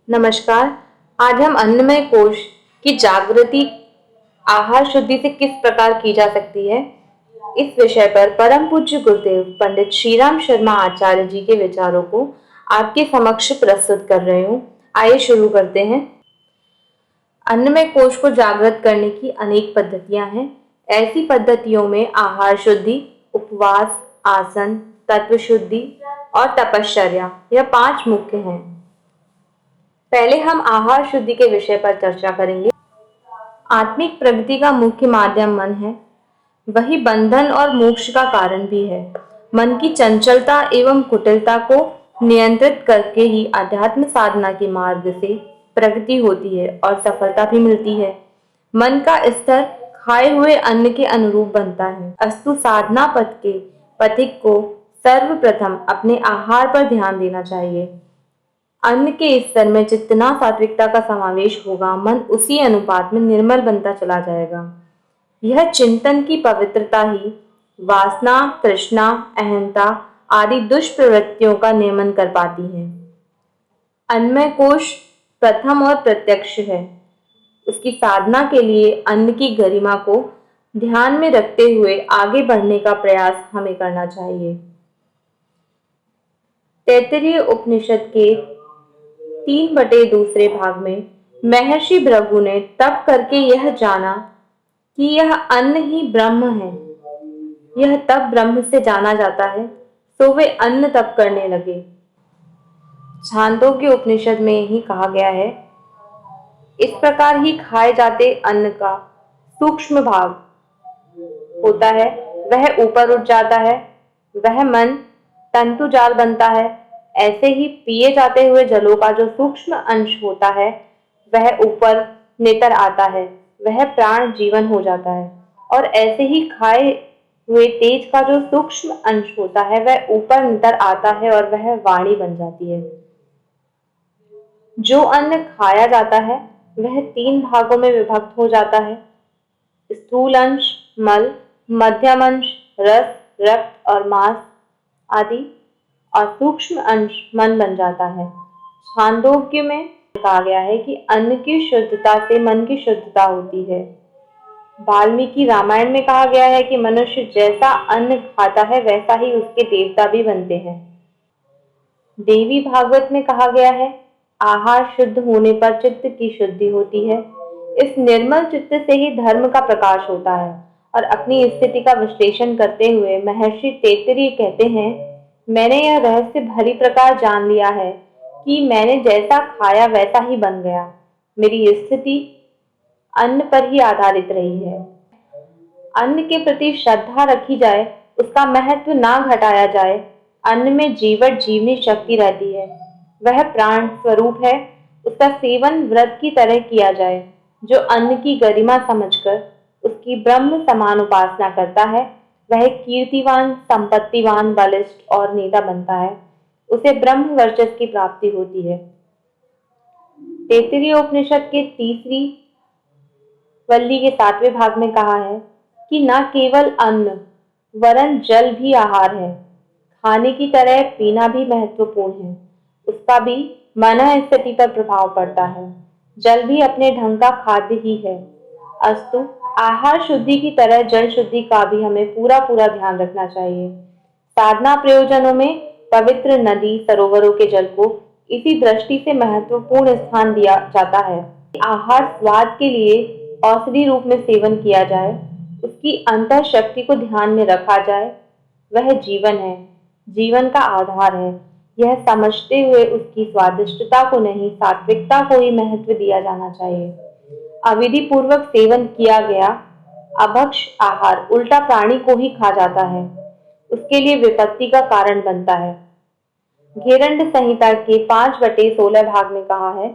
नमस्कार। आज हम अन्नमय कोश की जागृति आहार शुद्धि से किस प्रकार की जा सकती है, इस विषय पर परम पूज्य गुरुदेव पंडित श्रीराम शर्मा आचार्य जी के विचारों को आपके समक्ष प्रस्तुत कर रहे हूँ। आइए शुरू करते हैं। अन्नमय कोश को जागृत करने की अनेक पद्धतियां हैं। ऐसी पद्धतियों में आहार शुद्धि, उपवास, आसन, तत्व शुद्धि और तपश्चर्या यह 5 मुख्य हैं। पहले हम आहार शुद्धि के विषय पर चर्चा करेंगे। आत्मिक प्रगति का मुख्य माध्यम मन है, वही बंधन और मोक्ष का कारण भी है। मन की चंचलता एवं कुटिलता को नियंत्रित करके ही अध्यात्म साधना के मार्ग से प्रगति होती है और सफलता भी मिलती है। मन का स्तर खाए हुए अन्न के अनुरूप बनता है। अस्तु साधना पथ के पथिक को सर्वप्रथम अपने आहार पर ध्यान देना चाहिए। अन्न के स्तर में जितना सात्विकता का समावेश होगा, मन उसी अनुपात में निर्मल बनता चला जाएगा। यह चिंतन की पवित्रता ही वासना, तृष्णा, अहंता आदि दुष्प्रवृत्तियों का नियमन कर पाती है। अन्नमय कोश प्रथम और प्रत्यक्ष है। उसकी साधना के लिए अन्न की गरिमा को ध्यान में रखते हुए आगे बढ़ने का प्रयास हमें करना चाहिए। तैत्तिरीय उपनिषद के 3/2 भाग में महर्षि भृगु ने तप करके यह जाना कि यह अन्न ही ब्रह्म है। यह तप ब्रह्म से जाना जाता है, तो वे अन्न तप करने लगे। छांदोग्य उपनिषद में ही कहा गया है, इस प्रकार ही खाए जाते अन्न का सूक्ष्म भाग होता है, वह ऊपर उठ जाता है, वह मन तंतु जाल बनता है। ऐसे ही पिए जाते हुए जलों का जो सूक्ष्म अंश होता है, वह ऊपर नितर आता है, वह प्राण जीवन हो जाता है। और ऐसे ही खाए हुए तेज का जो सूक्ष्म अंश होता है, वह ऊपर नितर आता है और वह वाणी बन जाती है। जो अन्न खाया जाता है वह 3 भागों में विभक्त हो जाता है, स्थूल अंश मल, मध्यम अंश रस, रक्त और मांस आदि, और सूक्ष्म अंश मन बन जाता है। छांदोग्य में कहा गया है कि अन्न की शुद्धता से मन की शुद्धता होती है। वाल्मीकि रामायण में कहा गया है कि मनुष्य जैसा अन्न खाता है वैसा ही उसके देवता भी बनते हैं। देवी भागवत में कहा गया है, आहार शुद्ध होने पर चित्त की शुद्धि होती है। इस निर्मल चित्त से ही धर्म का प्रकाश होता है। और अपनी स्थिति का विश्लेषण करते हुए महर्षि तैत्तिरीय कहते हैं, मैंने यह रहस्य भली प्रकार जान लिया है कि मैंने जैसा खाया वैसा ही बन गया। मेरी स्थिति अन्न पर ही आधारित रही है। अन्न के प्रति श्रद्धा रखी जाए, उसका महत्व ना घटाया जाए। अन्न में जीवट जीवनी शक्ति रहती है, वह प्राण स्वरूप है। उसका सेवन व्रत की तरह किया जाए। जो अन्न की गरिमा समझकर उसकी ब्रह्म समान उपासना करता है, वह कीर्तिवान, संपत्तिवान, बलिष्ठ और नेता बनता है। उसे ब्रह्म वर्चस्व की प्राप्ति होती है। तैत्तिरीय उपनिषद के 3वीं वल्ली के 7वें भाग में कहा है कि न केवल अन्न वरन जल भी आहार है। खाने की तरह पीना भी महत्वपूर्ण है, उसका भी मन स्थिति पर प्रभाव पड़ता है। जल भी अपने ढंग का खाद्य ही है। अस्तु आहार शुद्धि की तरह जल शुद्धि का भी हमें पूरा ध्यान रखना चाहिए। साधना प्रयोजनों में पवित्र नदी सरोवरों के जल को इसी दृष्टि से महत्वपूर्ण स्थान दिया जाता है। आहार स्वाद के लिए औषधि रूप में सेवन किया जाए, उसकी अंतर शक्ति को ध्यान में रखा जाए। वह जीवन है, जीवन का आधार है। यह समझते हुए उसकी स्वादिष्टता को नहीं, सात्विकता को ही महत्व दिया जाना चाहिए। अविधि पूर्वक सेवन किया गया अभक्ष आहार उल्टा प्राणी को ही खा जाता है, उसके लिए विपत्ति का कारण बनता है। घेरंड संहिता के 5/16 भाग में कहा है,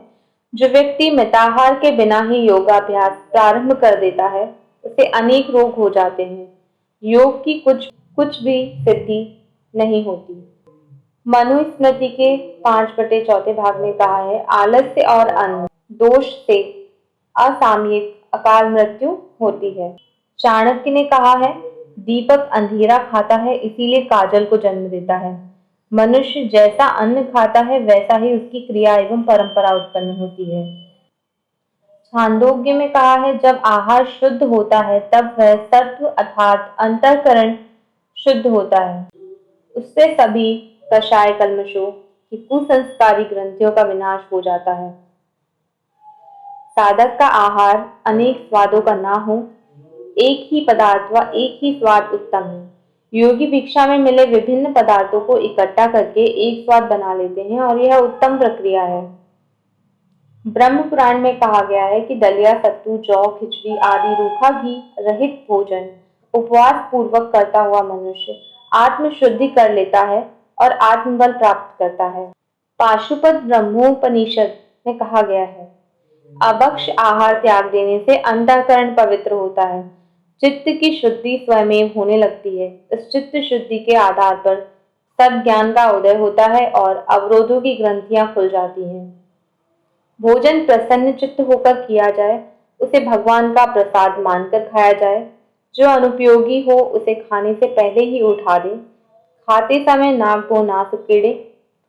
जो व्यक्ति मिताहार के बिना ही योगाभ्यास प्रारंभ कर देता है, उसे अनेक रोग हो जाते हैं। योग की कुछ भी सिद्धि नहीं होती। मनुस्मृति के 5/4 भाग में कहा है, आलस्य और अन्न दोष से असामयिक अकाल मृत्यु होती है। चाणक्य ने कहा है, दीपक अंधेरा खाता है इसीलिए काजल को जन्म देता है। मनुष्य जैसा अन्न खाता है वैसा ही उसकी क्रिया एवं परंपरा उत्पन्न होती है। छांदोग्य में कहा है, जब आहार शुद्ध होता है तब वह सत्व अर्थात अंतःकरण शुद्ध होता है। उससे सभी कषाय कल्मशों की कुसंस्कारी ग्रंथियों का विनाश हो जाता है। साधक का आहार अनेक स्वादों का ना हो, एक ही पदार्थ व एक ही स्वाद उत्तम है। योगी भिक्षा में मिले विभिन्न पदार्थों को इकट्ठा करके एक स्वाद बना लेते हैं और यह उत्तम प्रक्रिया है। ब्रह्म पुराण में कहा गया है कि दलिया, सत्तू, जौ, खिचड़ी आदि रूखा घी रहित भोजन उपवास पूर्वक करता हुआ मनुष्य आत्म शुद्धि कर लेता है और आत्मबल प्राप्त करता है। पाशुपत ब्रह्मोपनिषद में कहा गया है, अभक्ष आहार त्याग देने से अंतःकरण पवित्र होता है, चित्त की शुद्धि स्वयं होने लगती है। इस चित्त शुद्धि के आधार पर सद्ज्ञान का उदय होता है और अवरोधों की ग्रंथियां खुल जाती हैं। भोजन प्रसन्न चित्त होकर किया जाए, उसे भगवान का प्रसाद मानकर खाया जाए। जो अनुपयोगी हो उसे खाने से पहले ही उठा दे। खाते समय नाक को ना सुकेड़े,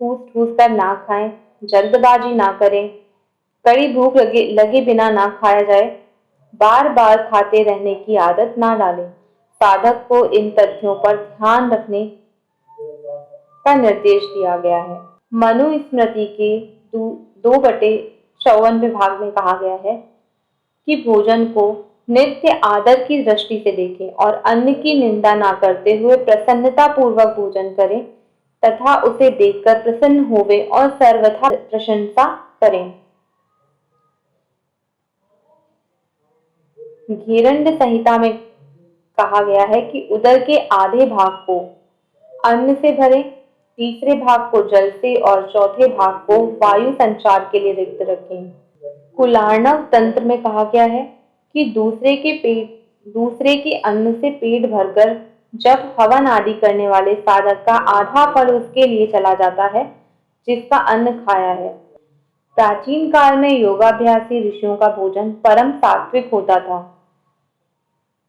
ठूस ठूस कर ना खाएं, जल्दबाजी ना करें, कड़ी भूख लगे बिना ना खाया जाए, बार बार खाते रहने की आदत ना डालें। साधक को इन तथ्यों पर ध्यान रखने का निर्देश दिया गया है। मनुस्मृति के 2/54 भाग में कहा गया है कि भोजन को नित्य आदर की दृष्टि से देखें और अन्न की निंदा ना करते हुए प्रसन्नता पूर्वक भोजन करें तथा उसे देखकर प्रसन्न होवे और सर्वथा प्रशंसा करें। घेरंड संहिता में कहा गया है कि उदर के आधे भाग को अन्न से भरें, तीसरे भाग को जल से और चौथे भाग को वायु संचार के लिए रिक्त रखें। कुलार्णव तंत्र में कहा गया है कि दूसरे के अन्न से पेट भरकर जब हवन आदि करने वाले साधक का आधा फल उसके लिए चला जाता है जिसका अन्न खाया है। प्राचीन काल में योगाभ्यासी ऋषियों का भोजन परम सात्विक होता था।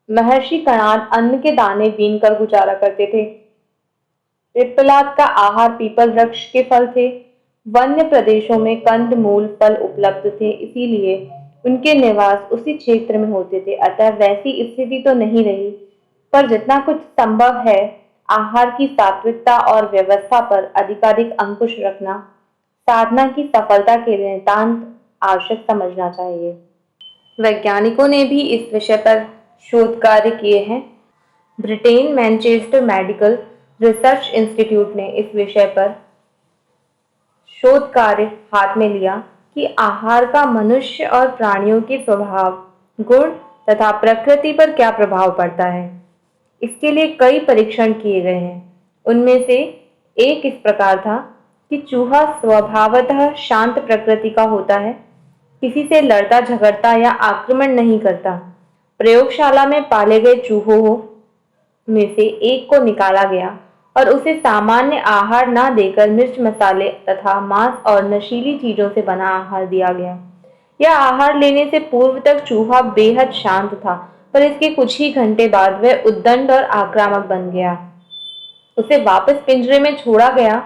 महर्षि कणाद अन्न के दाने बीन कर गुजारा करते थे। पिप्पलाद का आहार पीपल वृक्ष के फल थे। वन्य प्रदेशों में कंद मूल फल उपलब्ध थे, इसीलिए उनके निवास उसी क्षेत्र में होते थे। अतः वैसी स्थिति तो नहीं रही, पर जितना कुछ संभव है आहार की सात्विकता और व्यवस्था पर अधिकाधिक अंकुश रखना साधना की सफलता के लिए नितांत आवश्यक समझना चाहिए। वैज्ञानिकों ने भी इस विषय पर शोध कार्य किए हैं। Britain Manchester medical research institute ने इस विषय पर शोध कार्य हाथ में लिया कि आहार का मनुष्य और प्राणियों के स्वभाव, गुण तथा प्रकृति पर क्या प्रभाव पड़ता है। इसके लिए कई परीक्षण किए गए हैं। उनमें से एक इस प्रकार था कि चूहा स्वभावतः शांत प्रकृति का होता है, किसी से लड़ता झगड़ता या आक्रमण नहीं करता। प्रयोगशाला में पाले गए चूहों में से एक को निकाला गया और उसे सामान्य आहार न देकर मिर्च मसाले तथा मांस और नशीली चीजों से बना आहार दिया गया। यह आहार लेने से पूर्व तक चूहा बेहद शांत था, पर इसके कुछ ही घंटे बाद वह उद्दंड और आक्रामक बन गया। उसे वापस पिंजरे में छोड़ा गया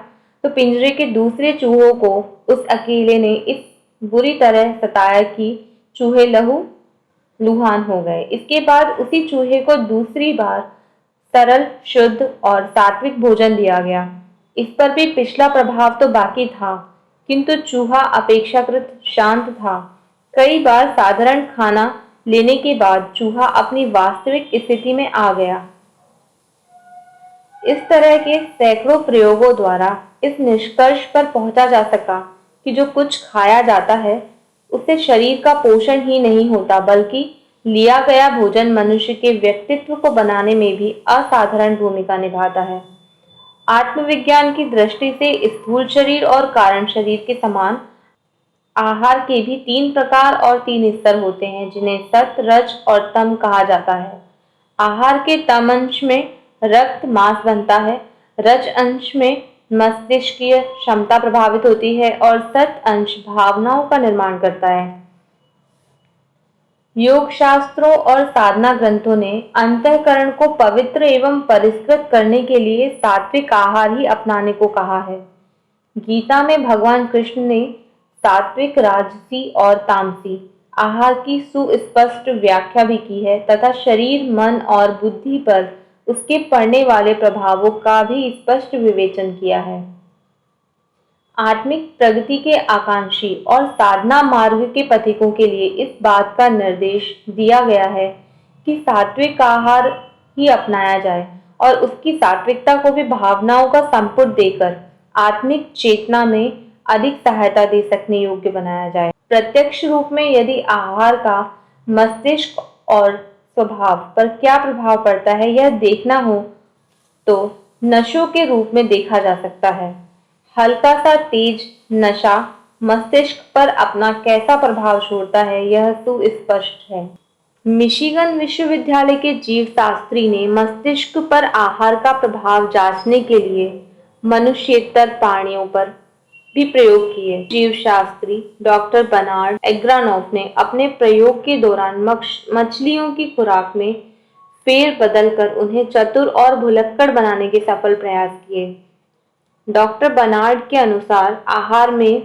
तो पिंजरे के दूसरे चूहों को उस अकेले ने इस बुरी तरह सताया कि चूहे लहूलुहान हो गए। इसके बाद उसी चूहे को दूसरी बार सरल, शुद्ध और सात्विक भोजन दिया गया। इस पर भी पिछला प्रभाव तो बाकी था, किंतु चूहा अपेक्षाकृत शांत था। कई बार साधारण खाना लेने के बाद चूहा अपनी वास्तविक स्थिति में आ गया। इस तरह के सैकड़ों प्रयोगों द्वारा इस निष्कर्ष पर पहुंचा जा सका कि जो कुछ खाया जाता है उससे शरीर का पोषण ही नहीं होता, बल्कि लिया गया भोजन मनुष्य के व्यक्तित्व को बनाने में भी असाधारण भूमिका निभाता है। आत्मविज्ञान की दृष्टि से स्थूल शरीर और कारण शरीर के समान आहार के भी 3 प्रकार और 3 स्तर होते हैं, जिन्हें सत, रज और तम कहा जाता है। आहार के तम अंश में रक्त मांस बनता है, रज अंश में मस्तिष्कीय क्षमता प्रभावित होती है और सत अंश भावनाओं का निर्माण करता है। योग शास्त्रों और साधना ग्रंथों ने अंतःकरण को पवित्र एवं परिष्कृत करने के लिए सात्विक आहार ही अपनाने को कहा है। गीता में भगवान कृष्ण ने सात्विक, राजसी और तामसी आहार की सुस्पष्ट व्याख्या भी की है तथा शरीर, मन और बुद्धि पर उसके पड़ने वाले प्रभावों का भी स्पष्ट विवेचन किया है। आत्मिक प्रगति के आकांक्षी और साधना मार्ग के पथिकों के लिए इस बात का निर्देश दिया गया है कि सात्विक आहार ही अपनाया जाए और उसकी सात्विकता को भी भावनाओं का संपुट देकर आत्मिक चेतना में अधिक सहायता दे सकने योग्य बनाया जाए। प्रत्यक्ष रूप में यदि आहार का मस्तिष्क और स्वभाव पर क्या प्रभाव पड़ता है यह देखना हो तो नशों के रूप में देखा जा सकता है। हल्का सा तेज नशा मस्तिष्क पर अपना कैसा प्रभाव छोड़ता है यह सुस्पष्ट है। मिशिगन विश्वविद्यालय के जीवशास्त्री ने मस्तिष्क पर आहार का प्रभाव जांचने के लिए मनुष्येतर प्राणियों पर भी प्रयोग किए। जीवशास्त्री डॉक्टर बर्नार्ड एग्रानॉफ ने अपने प्रयोग के दौरान मछलियों की खुराक में फेर बदल कर उन्हें चतुर और भुलक्कड़ बनाने के सफल प्रयास किए। डॉक्टर बर्नार्ड के अनुसार आहार में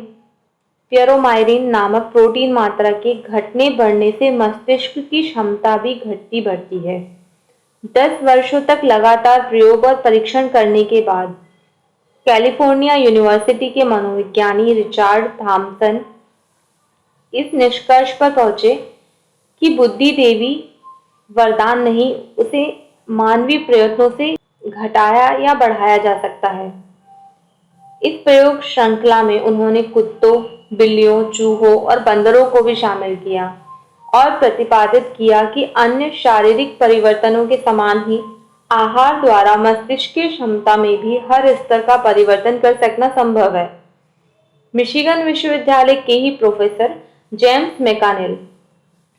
प्यूरोमाइरिन नामक प्रोटीन मात्रा के घटने बढ़ने से मस्तिष्क की क्षमता भी घटती बढ़ती है। 10 वर्षों तक लगातार प्रयोग और परीक्षण करने के बाद कैलिफोर्निया यूनिवर्सिटी के मनोविज्ञानी रिचर्ड थॉमसन इस निष्कर्ष पर पहुंचे कि बुद्धि देवी वरदान नहीं, उसे मानवीय प्रयत्नों से घटाया या बढ़ाया जा सकता है। इस प्रयोग श्रृंखला में उन्होंने कुत्तों, बिल्लियों, चूहों और बंदरों को भी शामिल किया और प्रतिपादित किया कि अन्य शारीरिक परिवर्तनों के समान ही आहार द्वारा मस्तिष्क की क्षमता में भी हर स्तर का परिवर्तन कर सकना संभव है। मिशिगन विश्वविद्यालय के ही प्रोफेसर जेम्स मैकानेल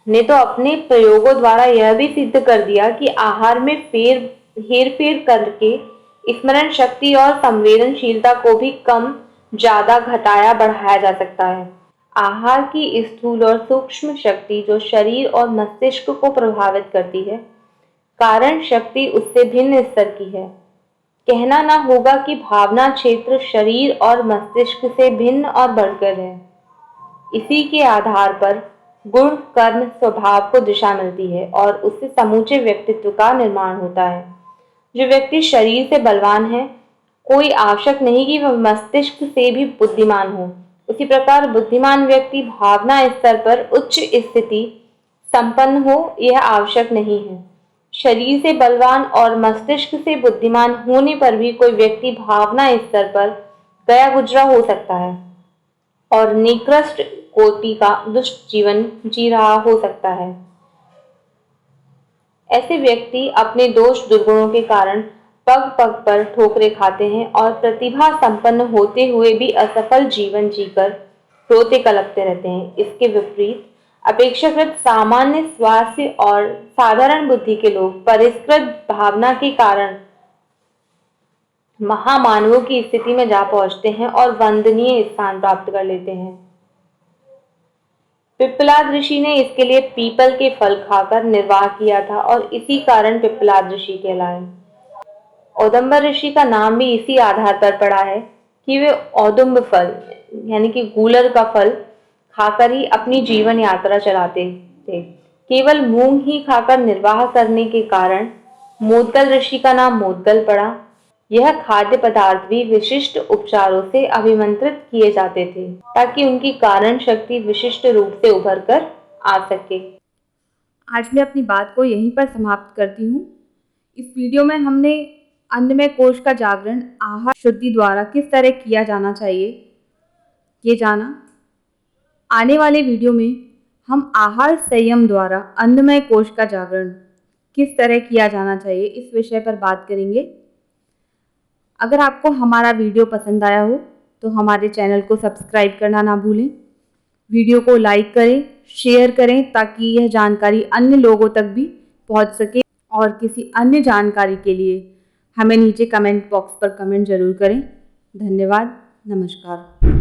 ने तो अपने प्रयोगों द्वारा यह भी सिद्ध कर दिया कि आहार में हेरफेर करके स्मरण शक्ति और संवेदनशीलता को भी कम ज्यादा घटाया बढ़ाया जा सकता है। आहार की स्थूल और सूक्ष्म शक्ति जो शरीर और मस्तिष्क को प्रभावित करती है, कारण शक्ति उससे भिन्न स्तर की है। कहना ना होगा कि भावना क्षेत्र शरीर और मस्तिष्क से भिन्न और बढ़कर है। इसी के आधार पर गुण, कर्म, स्वभाव को दिशा मिलती है और उससे समूचे व्यक्तित्व का निर्माण होता है। जो व्यक्ति शरीर से बलवान है, कोई आवश्यक नहीं कि वह मस्तिष्क से भी बुद्धिमान हो। उसी प्रकार बुद्धिमान व्यक्ति भावना स्तर पर उच्च स्थिति संपन्न हो, यह आवश्यक नहीं है। शरीर से बलवान और मस्तिष्क से बुद्धिमान होने पर भी कोई व्यक्ति भावना स्तर पर गया गुजरा हो सकता है और निकृष्ट कोटि का दुष्ट जीवन जी रहा हो सकता है। ऐसे व्यक्ति अपने दोष दुर्गुणों के कारण पग पग पर ठोकरें खाते हैं और प्रतिभा संपन्न होते हुए भी असफल जीवन जीकर रोते कलपते रहते हैं। इसके विपरीत अपेक्षाकृत सामान्य स्वास्थ्य और साधारण बुद्धि के लोग परिष्कृत भावना के कारण महामानवों की स्थिति में जा पहुंचते हैं और वंदनीय स्थान प्राप्त कर लेते हैं। पिप्पलाद ऋषि ने इसके लिए पीपल के फल खाकर निर्वाह किया था और इसी कारण पिप्पलाद ऋषि कहलाए। औदुंबर ऋषि का नाम भी इसी आधार पर पड़ा है कि वे औदुंब फल यानी कि गूलर का फल खाकर ही अपनी जीवन यात्रा चलाते थे। केवल मूंग ही खाकर निर्वाह करने के कारण मोदगल ऋषि का नाम मोदगल पड़ा। यह खाद्य पदार्थ भी विशिष्ट उपचारों से अभिमंत्रित किए जाते थे ताकि उनकी कारण शक्ति विशिष्ट रूप से उभर कर आ सके। आज मैं अपनी बात को यहीं पर समाप्त करती हूँ। इस वीडियो में हमने अन्नमय कोश का जागरण आहार शुद्धि द्वारा किस तरह किया जाना चाहिए ये जाना। आने वाले वीडियो में हम आहार संयम द्वारा अन्नमय कोश का जागरण किस तरह किया जाना चाहिए इस विषय पर बात करेंगे। अगर आपको हमारा वीडियो पसंद आया हो तो हमारे चैनल को सब्सक्राइब करना ना भूलें। वीडियो को लाइक करें, शेयर करें ताकि यह जानकारी अन्य लोगों तक भी पहुंच सके और किसी अन्य जानकारी के लिए हमें नीचे कमेंट बॉक्स पर कमेंट जरूर करें। धन्यवाद। नमस्कार।